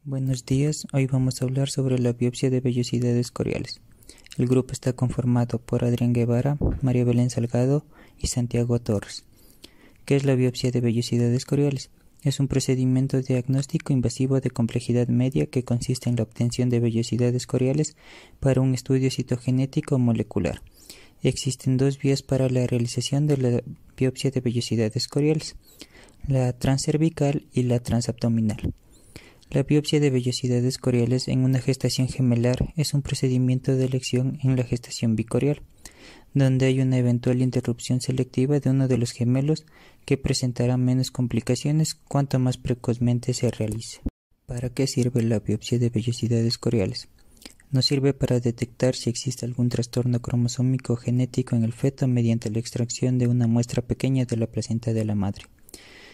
Buenos días, hoy vamos a hablar sobre la biopsia de vellosidades coriales. El grupo está conformado por Adrián Guevara, María Belén Salgado y Santiago Torres. ¿Qué es la biopsia de vellosidades coriales? Es un procedimiento diagnóstico invasivo de complejidad media que consiste en la obtención de vellosidades coriales para un estudio citogenético molecular. Existen dos vías para la realización de la biopsia de vellosidades coriales, la transcervical y la transabdominal. La biopsia de vellosidades coriales en una gestación gemelar es un procedimiento de elección en la gestación bicorial, donde hay una eventual interrupción selectiva de uno de los gemelos que presentará menos complicaciones cuanto más precozmente se realice. ¿Para qué sirve la biopsia de vellosidades coriales? Nos sirve para detectar si existe algún trastorno cromosómico o genético en el feto mediante la extracción de una muestra pequeña de la placenta de la madre.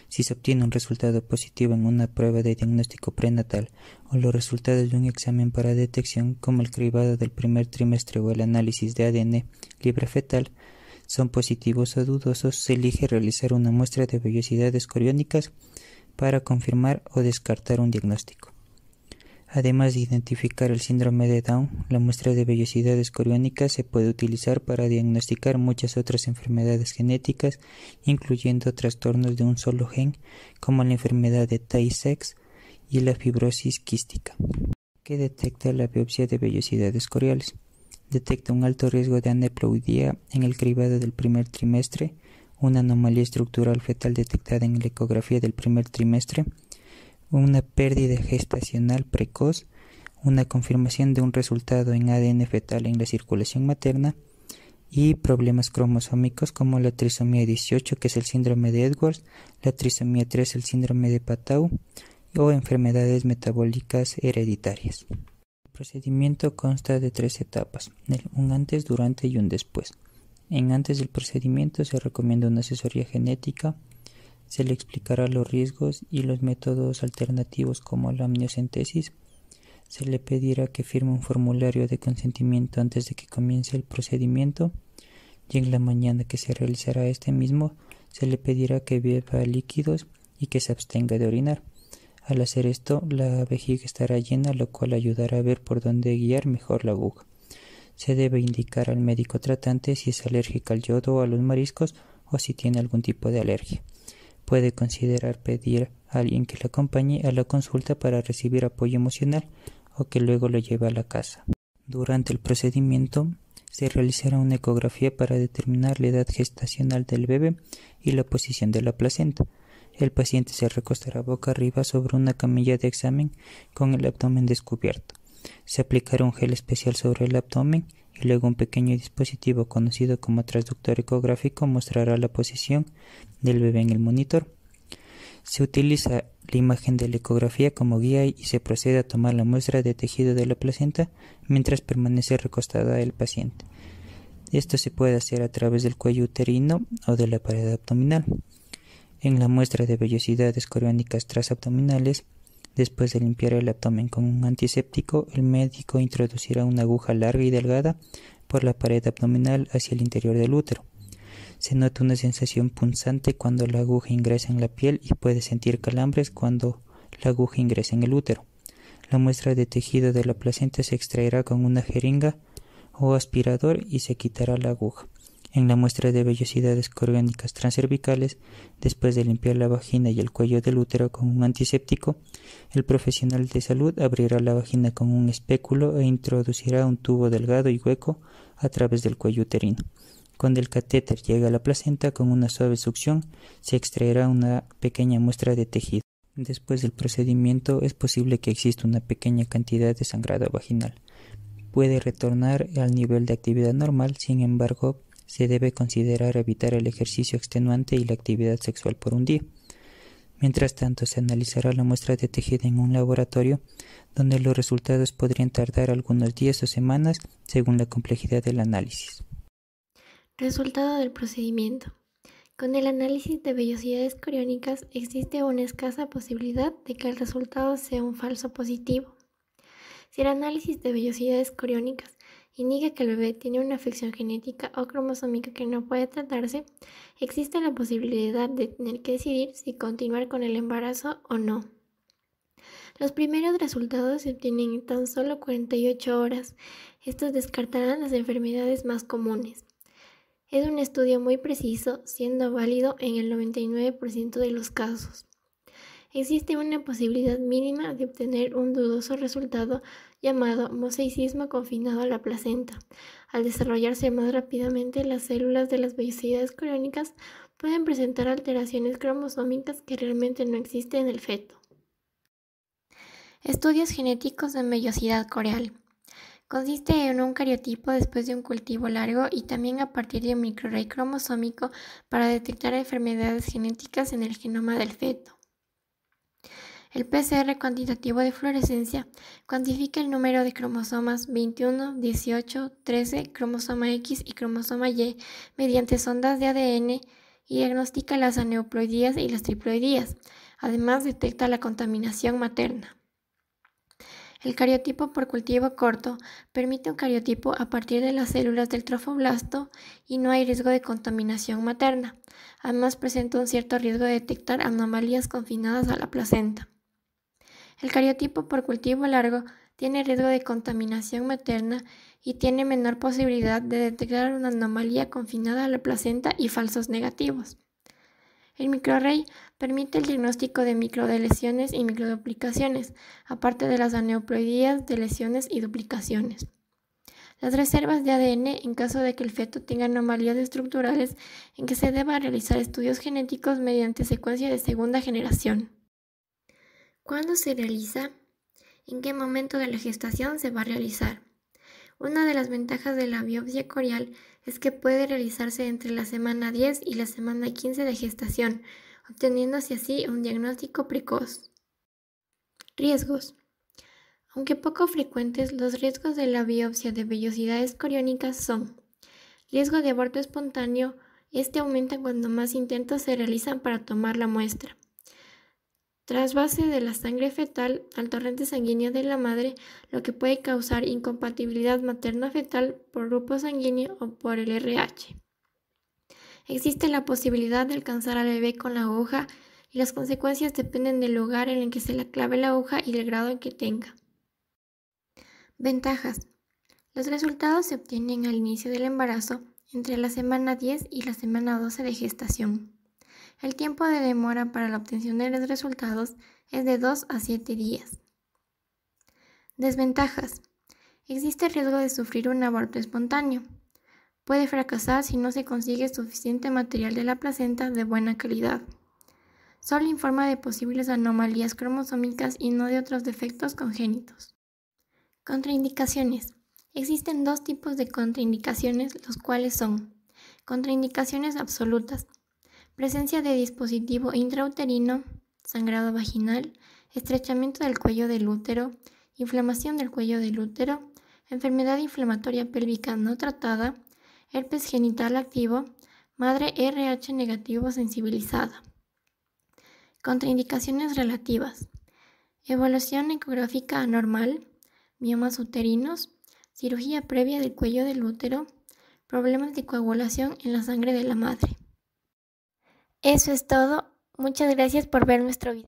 Si se obtiene un resultado positivo en una prueba de diagnóstico prenatal o los resultados de un examen para detección como el cribado del primer trimestre o el análisis de ADN libre fetal son positivos o dudosos, se elige realizar una muestra de vellosidades coriónicas para confirmar o descartar un diagnóstico. Además de identificar el síndrome de Down, la muestra de vellosidades coriónicas se puede utilizar para diagnosticar muchas otras enfermedades genéticas, incluyendo trastornos de un solo gen, como la enfermedad de Tay-Sachs y la fibrosis quística. ¿Qué detecta la biopsia de vellosidades coriales? Detecta un alto riesgo de aneuploidía en el cribado del primer trimestre, una anomalía estructural fetal detectada en la ecografía del primer trimestre, una pérdida gestacional precoz, una confirmación de un resultado en ADN fetal en la circulación materna y problemas cromosómicos como la trisomía 18, que es el síndrome de Edwards, la trisomía 3, el síndrome de Patau, o enfermedades metabólicas hereditarias. El procedimiento consta de 3 etapas, un antes, durante y un después. En antes del procedimiento se recomienda una asesoría genética. Se le explicará los riesgos y los métodos alternativos como la amniocentesis. Se le pedirá que firme un formulario de consentimiento antes de que comience el procedimiento y en la mañana que se realizará este mismo se le pedirá que beba líquidos y que se abstenga de orinar. Al hacer esto, la vejiga estará llena, lo cual ayudará a ver por dónde guiar mejor la aguja. Se debe indicar al médico tratante si es alérgica al yodo o a los mariscos o si tiene algún tipo de alergia. Puede considerar pedir a alguien que le acompañe a la consulta para recibir apoyo emocional o que luego lo lleve a la casa. Durante el procedimiento se realizará una ecografía para determinar la edad gestacional del bebé y la posición de la placenta. El paciente se recostará boca arriba sobre una camilla de examen con el abdomen descubierto. Se aplicará un gel especial sobre el abdomen y luego un pequeño dispositivo conocido como transductor ecográfico mostrará la posición del bebé en el monitor. Se utiliza la imagen de la ecografía como guía y se procede a tomar la muestra de tejido de la placenta mientras permanece recostada el paciente. Esto se puede hacer a través del cuello uterino o de la pared abdominal. En la muestra de vellosidades coriónicas transabdominales, después de limpiar el abdomen con un antiséptico, el médico introducirá una aguja larga y delgada por la pared abdominal hacia el interior del útero. Se nota una sensación punzante cuando la aguja ingresa en la piel y puede sentir calambres cuando la aguja ingresa en el útero. La muestra de tejido de la placenta se extraerá con una jeringa o aspirador y se quitará la aguja. En la muestra de vellosidades coriónicas transcervicales, después de limpiar la vagina y el cuello del útero con un antiséptico, el profesional de salud abrirá la vagina con un espéculo e introducirá un tubo delgado y hueco a través del cuello uterino. Cuando el catéter llegue a la placenta, con una suave succión, se extraerá una pequeña muestra de tejido. Después del procedimiento, es posible que exista una pequeña cantidad de sangrado vaginal. Puede retornar al nivel de actividad normal, sin embargo, se debe considerar evitar el ejercicio extenuante y la actividad sexual por un día. Mientras tanto, se analizará la muestra de tejido en un laboratorio, donde los resultados podrían tardar algunos días o semanas según la complejidad del análisis. Resultado del procedimiento. Con el análisis de vellosidades coriónicas existe una escasa posibilidad de que el resultado sea un falso positivo. Si el análisis de vellosidades coriónicas indica que el bebé tiene una afección genética o cromosómica que no puede tratarse, existe la posibilidad de tener que decidir si continuar con el embarazo o no. Los primeros resultados se obtienen en tan solo 48 horas. Estos descartarán las enfermedades más comunes. Es un estudio muy preciso, siendo válido en el 99% de los casos. Existe una posibilidad mínima de obtener un dudoso resultado llamado mosaicismo confinado a la placenta. Al desarrollarse más rápidamente, las células de las vellosidades coriónicas pueden presentar alteraciones cromosómicas que realmente no existen en el feto. Estudios genéticos de vellosidad coreal. Consiste en un cariotipo después de un cultivo largo y también a partir de un microarray cromosómico para detectar enfermedades genéticas en el genoma del feto. El PCR cuantitativo de fluorescencia cuantifica el número de cromosomas 21, 18, 13, cromosoma X y cromosoma Y mediante sondas de ADN y diagnostica las aneuploidías y las triploidías. Además, detecta la contaminación materna. El cariotipo por cultivo corto permite un cariotipo a partir de las células del trofoblasto y no hay riesgo de contaminación materna. Además, presenta un cierto riesgo de detectar anomalías confinadas a la placenta. El cariotipo por cultivo largo tiene riesgo de contaminación materna y tiene menor posibilidad de detectar una anomalía confinada a la placenta y falsos negativos. El microarray permite el diagnóstico de microdeleciones y microduplicaciones, aparte de las aneuploidías, deleciones y duplicaciones. Las reservas de ADN en caso de que el feto tenga anomalías estructurales en que se deba realizar estudios genéticos mediante secuencia de segunda generación. ¿Cuándo se realiza? ¿En qué momento de la gestación se va a realizar? Una de las ventajas de la biopsia corial es que puede realizarse entre la semana 10 y la semana 15 de gestación, obteniéndose así un diagnóstico precoz. Riesgos. Aunque poco frecuentes, los riesgos de la biopsia de vellosidades coriónicas son: riesgo de aborto espontáneo, este aumenta cuando más intentos se realizan para tomar la muestra. Trasvase de la sangre fetal al torrente sanguíneo de la madre, lo que puede causar incompatibilidad materno-fetal por grupo sanguíneo o por el RH. Existe la posibilidad de alcanzar al bebé con la aguja y las consecuencias dependen del lugar en el que se la clave la aguja y del grado en que tenga. Ventajas. Los resultados se obtienen al inicio del embarazo, entre la semana 10 y la semana 12 de gestación. El tiempo de demora para la obtención de los resultados es de 2 a 7 días. Desventajas. Existe riesgo de sufrir un aborto espontáneo. Puede fracasar si no se consigue suficiente material de la placenta de buena calidad. Solo informa de posibles anomalías cromosómicas y no de otros defectos congénitos. Contraindicaciones. Existen dos tipos de contraindicaciones, los cuales son: contraindicaciones absolutas. Presencia de dispositivo intrauterino, sangrado vaginal, estrechamiento del cuello del útero, inflamación del cuello del útero, enfermedad inflamatoria pélvica no tratada, herpes genital activo, madre RH negativo sensibilizada. Contraindicaciones relativas. Evaluación ecográfica anormal, miomas uterinos, cirugía previa del cuello del útero, problemas de coagulación en la sangre de la madre. Eso es todo. Muchas gracias por ver nuestro video.